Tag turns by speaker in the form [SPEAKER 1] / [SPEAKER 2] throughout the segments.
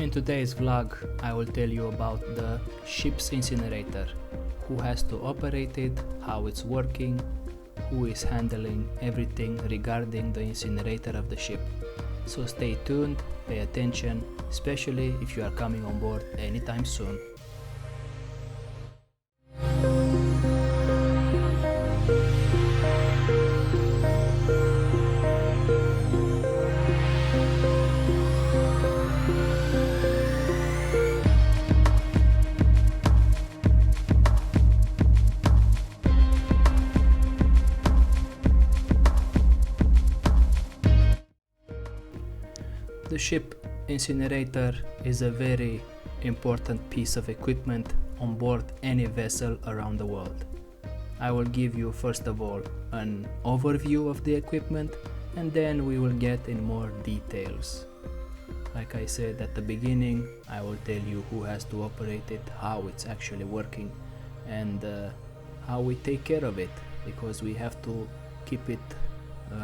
[SPEAKER 1] In today's vlog, I will tell you about the ship's incinerator, who has to operate it, how it's working, who is handling everything regarding the incinerator of the ship. So stay tuned, pay attention, especially if you are coming on board anytime soon. The ship incinerator is a very important piece of equipment on board any vessel around the world. I will give you first of all an overview of the equipment, and then we will get in more details. Like I said at the beginning, I will tell you who has to operate it, how it's actually working, and how we take care of it, because we have to keep it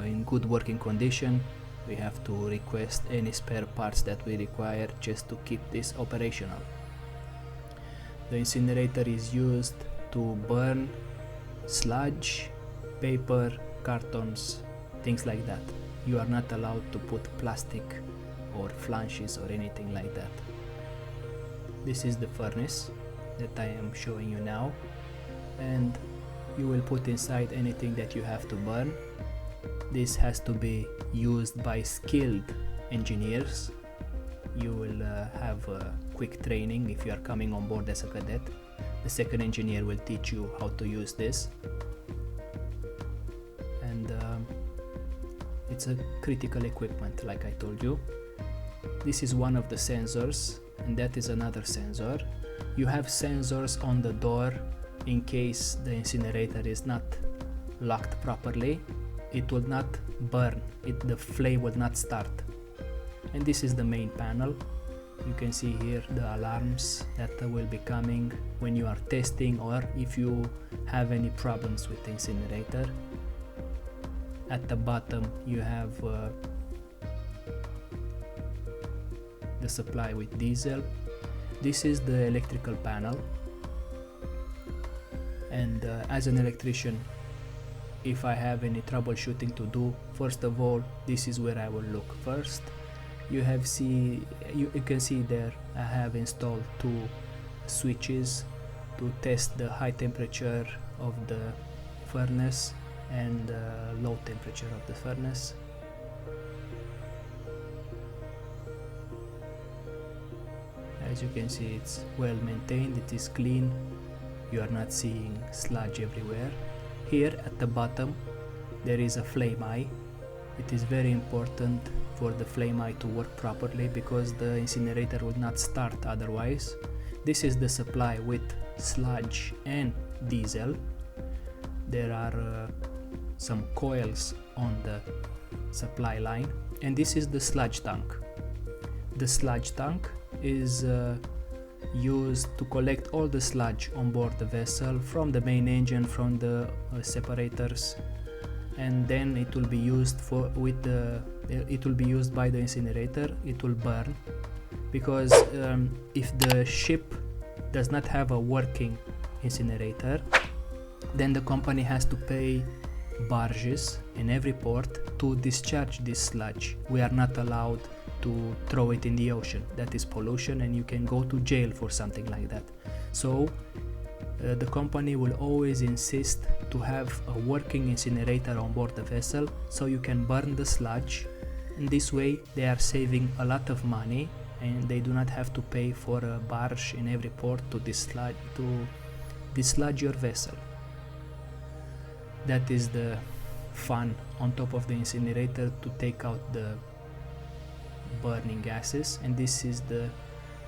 [SPEAKER 1] in good working condition. We have to request any spare parts that we require just to keep this operational. The incinerator is used to burn sludge, paper, cartons, things like that. You are not allowed to put plastic or flanges or anything like that. This is the furnace that I am showing you now, and you will put inside anything that you have to burn. This has to be used by skilled engineers. You will have quick training if you are coming on board as a cadet. The second engineer will teach you how to use this, and it's a critical equipment, like I told you. This is one of the sensors, and that is another sensor. You have sensors on the door in case the incinerator is not locked properly. It will not burn, the flame will not start. And this is the main panel. You can see here the alarms that will be coming when you are testing, or if you have any problems with the incinerator. At the bottom you have the supply with diesel. This is the electrical panel, and as an electrician, if I have any troubleshooting to do, first of all, this is where I will look first. You can see there I have installed two switches to test the high temperature of the furnace and low temperature of the furnace. As you can see, it's well maintained, it is clean, you are not seeing sludge everywhere. Here at the bottom there is a flame eye. It is very important for the flame eye to work properly, because the incinerator will not start otherwise. This is the supply with sludge and diesel. There are some coils on the supply line, and this is the sludge tank. The sludge tank is used to collect all the sludge on board the vessel from the main engine, from the separators, and then it will be used by the incinerator. It will burn, because if the ship does not have a working incinerator, then the company has to pay barges in every port to discharge this sludge. We are not allowed to throw it in the ocean. That is pollution, and you can go to jail for something like that. So the company will always insist to have a working incinerator on board the vessel, so you can burn the sludge. In this way they are saving a lot of money, and they do not have to pay for a barge in every port to dislodge your vessel. That is the fun on top of the incinerator, to take out the burning gases. And this is the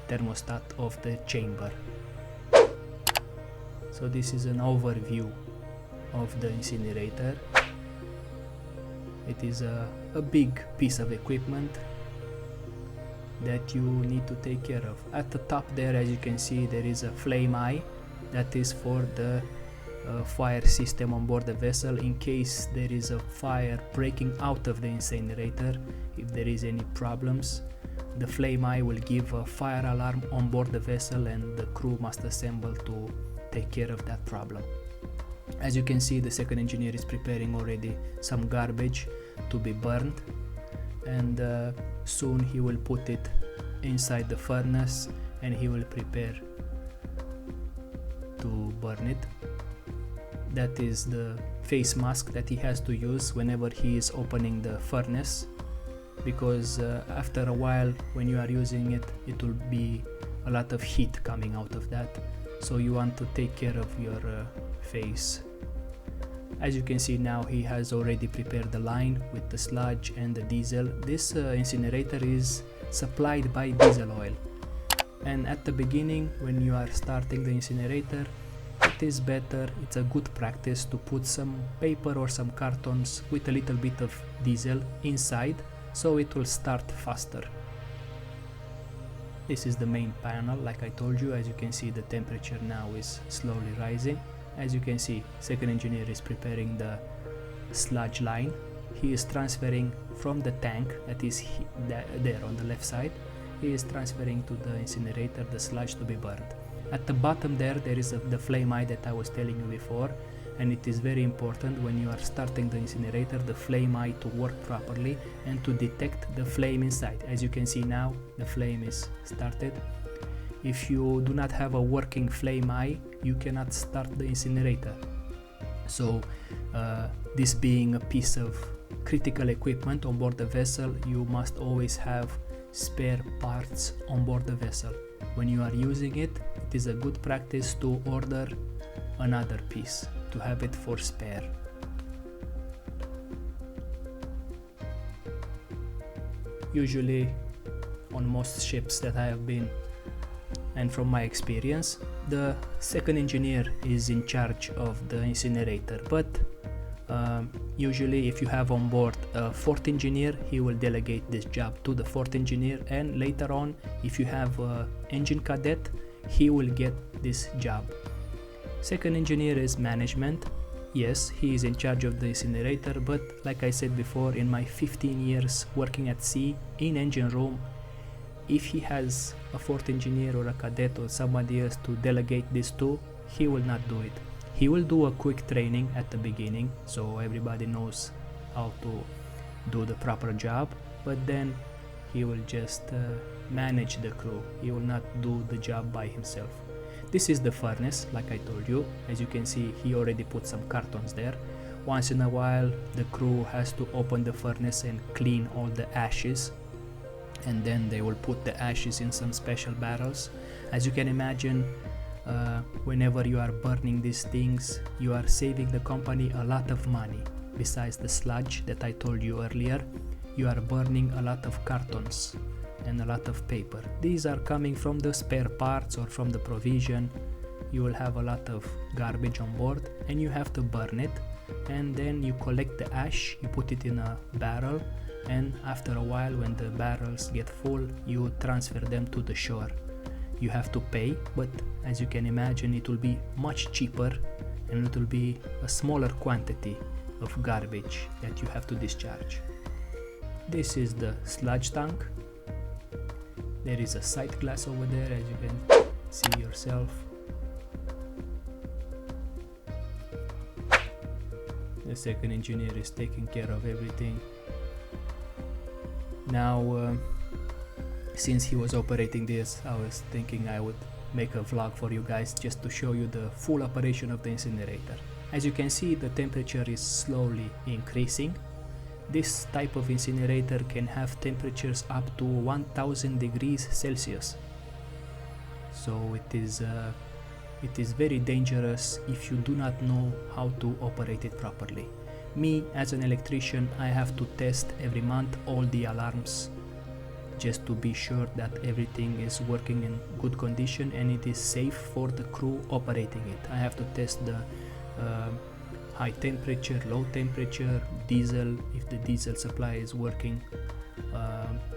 [SPEAKER 1] thermostat of the chamber. So this is an overview of the incinerator. It is a big piece of equipment that you need to take care of. At the top there, as you can see, there is a flame eye. That is for the fire system on board the vessel, in case there is a fire breaking out of the incinerator, if there is any problems. the flame eye will give a fire alarm on board the vessel, and the crew must assemble to take care of that problem. As you can see, the second engineer is preparing already some garbage to be burned, and soon he will put it inside the furnace and he will prepare to burn it. That is the face mask that he has to use whenever he is opening the furnace, because after a while when you are using it, it will be a lot of heat coming out of that, so you want to take care of your face. As you can see now, he has already prepared the line with the sludge and the diesel. This incinerator is supplied by diesel oil, and at the beginning when you are starting the incinerator, it is better, it's a good practice to put some paper or some cartons with a little bit of diesel inside, so it will start faster. This is the main panel, like I told you. As you can see, the temperature now is slowly rising. As you can see, second engineer is preparing the sludge line. He is transferring from the tank that is there on the left side. He is transferring to the incinerator the sludge to be burned. At the bottom there is the flame eye that I was telling you before, and it is very important when you are starting the incinerator, the flame eye to work properly and to detect the flame inside. As you can see now, the flame is started. If you do not have a working flame eye, you cannot start the incinerator. So this being a piece of critical equipment on board the vessel, you must always have spare parts on board the vessel. When you are using it, it is a good practice to order another piece, to have it for spare. Usually on most ships that I have been, and from my experience, the second engineer is in charge of the incinerator, but usually if you have on board a fourth engineer, he will delegate this job to the fourth engineer, and later on, if you have an engine cadet, he will get this job. Second engineer is management. Yes, he is in charge of the incinerator, but like I said before, in my 15 years working at sea in engine room, if he has a fourth engineer or a cadet or somebody else to delegate this to, he will not do it. He will do a quick training at the beginning, so everybody knows how to do the proper job, but then he will just manage the crew. He will not do the job by himself. This is the furnace, like I told you. As you can see, he already put some cartons there. Once in a while, the crew has to open the furnace and clean all the ashes, and then they will put the ashes in some special barrels. As you can imagine, whenever you are burning these things, you are saving the company a lot of money. Besides the sludge that I told you earlier, you are burning a lot of cartons and a lot of paper. These are coming from the spare parts or from the provision. You will have a lot of garbage on board and you have to burn it, and then you collect the ash, you put it in a barrel, and after a while when the barrels get full, you transfer them to the shore. You have to pay, but as you can imagine, it will be much cheaper and it will be a smaller quantity of garbage that you have to discharge. This is the sludge tank. There is a sight glass over there, as you can see yourself. The second engineer is taking care of everything. Now, since he was operating this, I was thinking I would make a vlog for you guys just to show you the full operation of the incinerator. As you can see, the temperature is slowly increasing. This type of incinerator can have temperatures up to 1000 degrees Celsius. So it is very dangerous if you do not know how to operate it properly. Me, as an electrician, I have to test every month all the alarms just to be sure that everything is working in good condition and it is safe for the crew operating it. I have to test the high temperature, low temperature, diesel, if the diesel supply is working,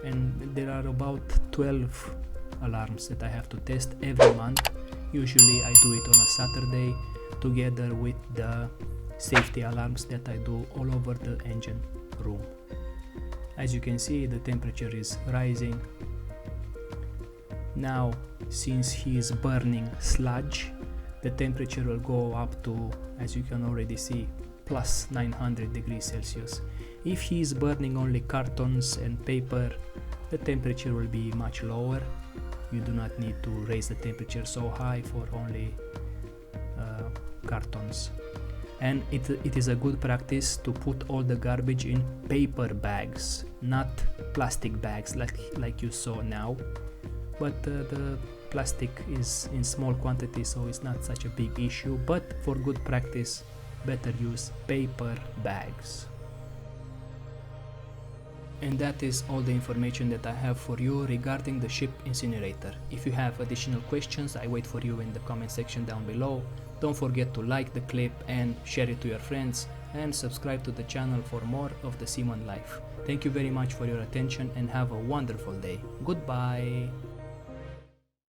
[SPEAKER 1] and there are about 12 alarms that I have to test every month. Usually I do it on a Saturday together with the safety alarms that I do all over the engine room. As you can see, the temperature is rising Now, since he is burning sludge, the temperature will go up to, as you can already see, plus 900 degrees Celsius. If he is burning only cartons and paper, the temperature will be much lower. You do not need to raise the temperature so high for only cartons. And it is a good practice to put all the garbage in paper bags, not plastic bags like you saw now. But the plastic is in small quantity, so it's not such a big issue. But for good practice, better use paper bags. And that is all the information that I have for you regarding the ship incinerator. If you have additional questions, I wait for you in the comment section down below. Don't forget to like the clip and share it to your friends, and subscribe to the channel for more of the seaman life. Thank you very much for your attention and have a wonderful day. Goodbye.